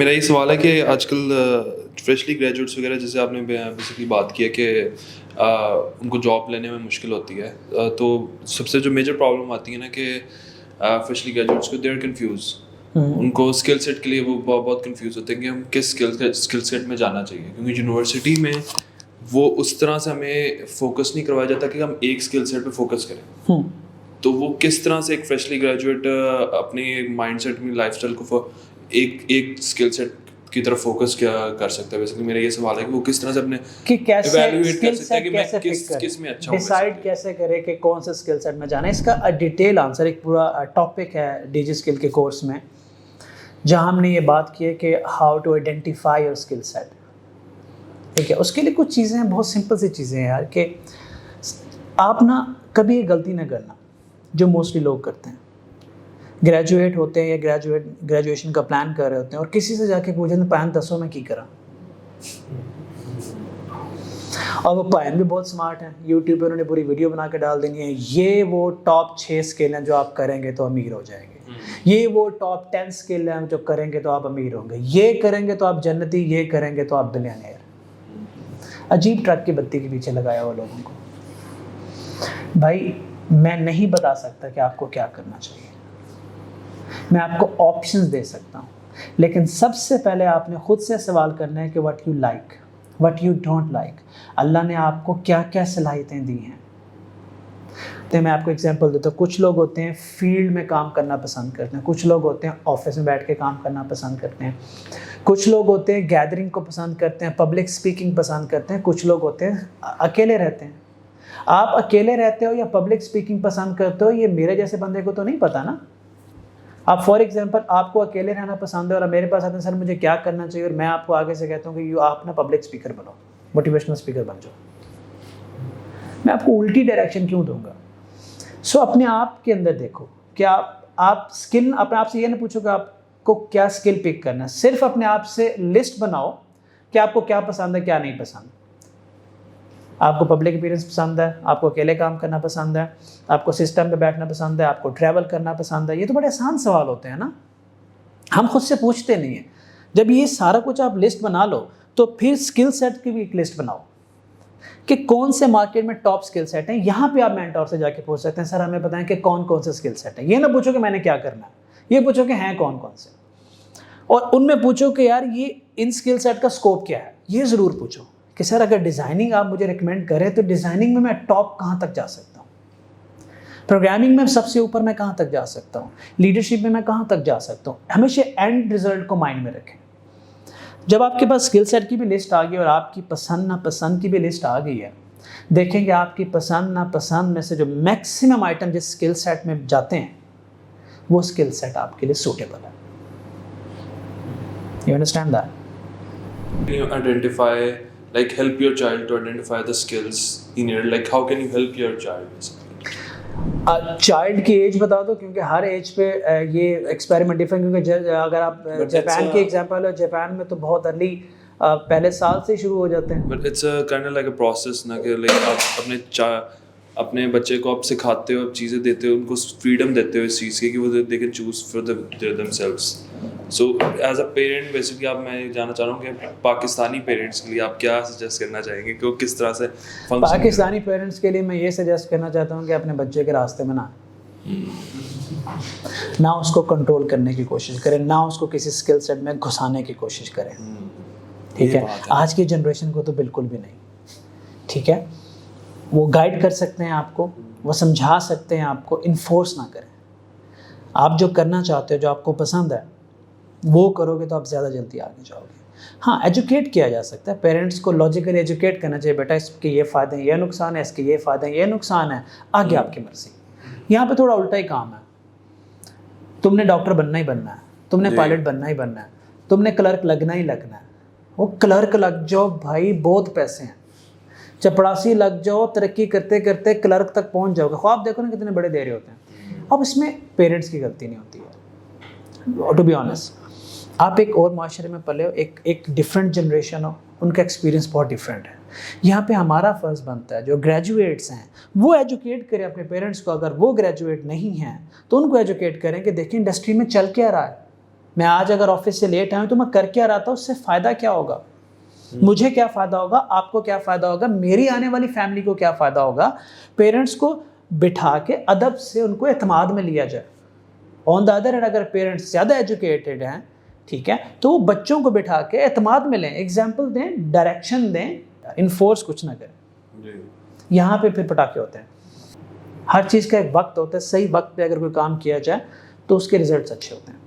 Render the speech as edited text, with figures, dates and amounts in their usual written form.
میرا یہ سوال ہے کہ آج کل فریشلی گریجویٹس وغیرہ جیسے آپ نے بیسکلی بات کی ہے کہ ان کو جاب لینے میں مشکل ہوتی ہے, تو سب سے جو میجر پرابلم آتی ہے نا کہ فریشلی گریجویٹس کو دے آر کنفیوز, ان کو اسکل سیٹ کے لیے وہ بہت کنفیوز ہوتے ہیں کہ ہم کس اسکل سیٹ میں جانا چاہیے, کیونکہ یونیورسٹی میں وہ اس طرح سے ہمیں فوکس نہیں کروایا جاتا کہ ہم ایک اسکل سیٹ پہ فوکس کریں. تو وہ کس طرح سے ایک فریشلی گریجویٹ اپنی مائنڈ سیٹ میں لائف اسٹائل کو ایک اسکل سیٹ کی طرف فوکس کیا کر سکتا ہے. بیسیکلی میرا یہ سوال ہے کہ وہ کس طرح سے اپنے ایویلویٹ کر سکتا ہے کہ میں کس میں اچھا ہوں, ڈیسائیڈ کیسے کرے کہ کون سے اسکل سیٹ میں جانا ہے. اس کا ڈیٹیل آنسر ایک پورا ٹاپک ہے ڈی جی اسکل کے کورس میں, جہاں ہم نے یہ بات کی ہے کہ how to identify your skill set. ٹھیک ہے, اس کے لیے کچھ چیزیں ہیں, بہت سمپل سی چیزیں ہیں یار, کہ آپ نا کبھی یہ غلطی نہ کرنا جو موسٹلی لوگ کرتے ہیں. گریجویٹ ہوتے ہیں یا گریجویشن کا پلان کر رہے ہوتے ہیں اور کسی سے جا کے پوچھیں پائن دسو میں کی کرا, اور وہ پائن بھی بہت سمارٹ ہیں, یوٹیوب پہ انہوں نے پوری ویڈیو بنا کے ڈال دینی ہے, یہ وہ ٹاپ 6 اسکل ہیں جو آپ کریں گے تو امیر ہو جائیں گے, یہ وہ ٹاپ 10 اسکل ہیں جو کریں گے تو آپ امیر ہوں گے, یہ کریں گے تو آپ جنتی, یہ کریں گے تو آپ بلینئر. عجیب ٹرک کی بتی کے پیچھے لگایا ہوا لوگوں کو. بھائی میں نہیں بتا سکتا کہ آپ کو کیا کرنا چاہیے, میں آپ کو آپشنز دے سکتا ہوں, لیکن سب سے پہلے آپ نے خود سے سوال کرنا ہے کہ what you like, what you don't like. اللہ نے آپ کو کیا کیا صلاحیتیں دی ہیں. تو میں آپ کو ایگزامپل دیتا ہوں. کچھ لوگ ہوتے ہیں فیلڈ میں کام کرنا پسند کرتے ہیں, کچھ لوگ ہوتے ہیں آفس میں بیٹھ کے کام کرنا پسند کرتے ہیں, کچھ لوگ ہوتے ہیں گیدرنگ کو پسند کرتے ہیں, پبلک اسپیکنگ پسند کرتے ہیں, کچھ لوگ ہوتے ہیں اکیلے رہتے ہیں. آپ اکیلے رہتے ہو یا پبلک اسپیکنگ پسند کرتے ہو, یہ میرے جیسے بندے کو تو نہیں پتا نا. آپ فار ایگزامپل آپ کو اکیلے رہنا پسند ہے اور میرے پاس آتے ہیں سر مجھے کیا کرنا چاہیے, اور میں آپ کو آگے سے کہتا ہوں کہ آپ نا پبلک اسپیکر بنو, موٹیویشنل اسپیکر بن جاؤ, میں آپ کو الٹی ڈائریکشن کیوں دوں گا. سو اپنے آپ کے اندر دیکھو کہ آپ اسکل, اپنے آپ سے یہ نہ پوچھو کہ آپ کو کیا اسکل پک کرنا ہے, صرف اپنے آپ سے لسٹ بناؤ کہ آپ کو کیا پسند ہے کیا نہیں پسند. آپ کو پبلک اپیئرنس پسند ہے, آپ کو اکیلے کام کرنا پسند ہے, آپ کو سسٹم پہ بیٹھنا پسند ہے, آپ کو ٹریول کرنا پسند ہے. یہ تو بڑے آسان سوال ہوتے ہیں نا, ہم خود سے پوچھتے نہیں ہیں. جب یہ سارا کچھ آپ لسٹ بنا لو تو پھر اسکل سیٹ کی بھی ایک لسٹ بناؤ کہ کون سے مارکیٹ میں ٹاپ اسکل سیٹ ہیں. یہاں پہ آپ مینٹور سے جا کے پوچھ سکتے ہیں سر ہمیں بتائیں کہ کون کون سے اسکل سیٹ ہیں. یہ نہ پوچھو کہ میں نے کیا کرنا ہے, یہ پوچھو کہ ہیں کون کون سے, اور ان میں پوچھو کہ یار یہ ان اسکل سیٹ کا اسکوپ کیا ہے. یہ ضرور پوچھو کہ سر اگر ڈیزائننگ آپ مجھے ریکمینڈ کریں تو ڈیزائننگ میں ٹاپ کہاں تک جا سکتا ہوں, پروگرامنگ میں سب سے اوپر میں کہاں تک جا سکتا ہوں, لیڈرشپ میں کہاں تک جا سکتا ہوں. ہمیشہ اینڈ رزلٹ کو مائنڈ میں رکھیں. جب آپ کے پاس اسکل سیٹ کی بھی لسٹ آ گئی اور آپ کی پسند ناپسند کی بھی لسٹ آ گئی ہے, دیکھیں کہ آپ کی پسند ناپسند میں سے جو میکسیمم آئٹم جس اسکل سیٹ میں جاتے ہیں وہ اسکل سیٹ آپ کے لیے سوٹیبل ہے. You understand that? Identify like help your child to identify the skills he needed, like how can you help your child basically? Child کی ایج بتا دو, کیونکہ ہر ایج پہ یہ ایکسپیریمنٹ ڈفرینٹ, کیونکہ اگر آپ جاپان کی ایگزامپل ہے, جاپان میں تو بہت ارلی پہلے سال سے شروع ہو جاتے ہیں. But it's a kind of like a process نا, کہ like آپ اپنے بچے کو آپ سکھاتے ہو, آپ چیزیں دیتے ہو, ان کو فریڈم دیتے ہو اس چیز کی کہ وہ they can choose for themselves. So as a parent basically آپ, میں جاننا چاہ رہا ہوں کہ پاکستانی پیرنٹس کے لیے آپ کیا سجیسٹ کرنا چاہیں گے کہ وہ کس طرح سے پاکستانی پیرنٹس کے لیے میں یہ سجیسٹ کرنا چاہتا ہوں کہ اپنے بچے کے راستے میں نہ اس کو کنٹرول کرنے کی کوشش کریں, نہ اس کو کسی اسکل سیٹ میں گھسانے کی کوشش کریں. ٹھیک ہے, آج کی جنریشن کو تو بالکل بھی نہیں. ٹھیک ہے, وہ گائیڈ کر سکتے ہیں آپ کو, وہ سمجھا سکتے ہیں آپ کو, انفورس نہ کریں. آپ جو کرنا چاہتے ہو, جو آپ کو پسند ہے وہ کرو گے تو آپ زیادہ جلدی آگے جاؤ گے. ہاں ایجوکیٹ کیا جا سکتا ہے, پیرنٹس کو لاجیکلی ایجوکیٹ کرنا چاہیے, بیٹا اس کے یہ فائدے ہیں, یہ نقصان ہے, اس کے یہ فائدے ہیں, یہ نقصان ہے, آگے آپ کی مرضی. یہاں پہ تھوڑا الٹا ہی کام ہے. تم نے ڈاکٹر بننا ہی بننا ہے, تم نے پائلٹ بننا ہی بننا ہے, تم نے کلرک لگنا ہی لگنا ہے. وہ کلرک لگ جاؤ بھائی, بہت پیسے ہیں. چپڑاسی لگ جاؤ, ترقی کرتے کرتے کلرک تک پہنچ جاؤ گے. خواب دیکھو نا کتنے بڑے دے رہے ہوتے ہیں. اب اس میں پیرنٹس کی غلطی نہیں ہوتی ہے, ٹو بی آنیسٹ. آپ ایک اور معاشرے میں پلے ہو, ایک ڈفرینٹ جنریشن ہو, ان کا ایکسپیرینس بہت ڈفرینٹ ہے. یہاں پہ ہمارا فرض بنتا ہے جو گریجویٹس ہیں وہ ایجوکیٹ کریں اپنے پیرنٹس کو. اگر وہ گریجویٹ نہیں ہیں تو ان کو ایجوکیٹ کریں کہ دیکھیں انڈسٹری میں چل کیا رہا ہے, میں آج اگر آفس سے لیٹ آیا ہوں تو میں کر کیا رہا تھا, اس سے فائدہ کیا ہوگا, مجھے کیا فائدہ ہوگا, آپ کو کیا فائدہ ہوگا, میری آنے والی فیملی کو کیا فائدہ ہوگا. پیرنٹس کو بٹھا کے ادب سے ان کو اعتماد میں لیا جائے. آن دا ادر ہینڈ اگر پیرنٹس زیادہ ایجوکیٹڈ ہیں, ٹھیک ہے, تو وہ بچوں کو بٹھا کے اعتماد میں لیں, ایگزامپل دیں, ڈائریکشن دیں, انفورس کچھ نہ کریں. یہاں پہ پھر پٹاخے ہوتے ہیں. ہر چیز کا ایک وقت ہوتا ہے, صحیح وقت پہ اگر کوئی کام کیا جائے تو اس کے ریزلٹس اچھے ہوتے ہیں.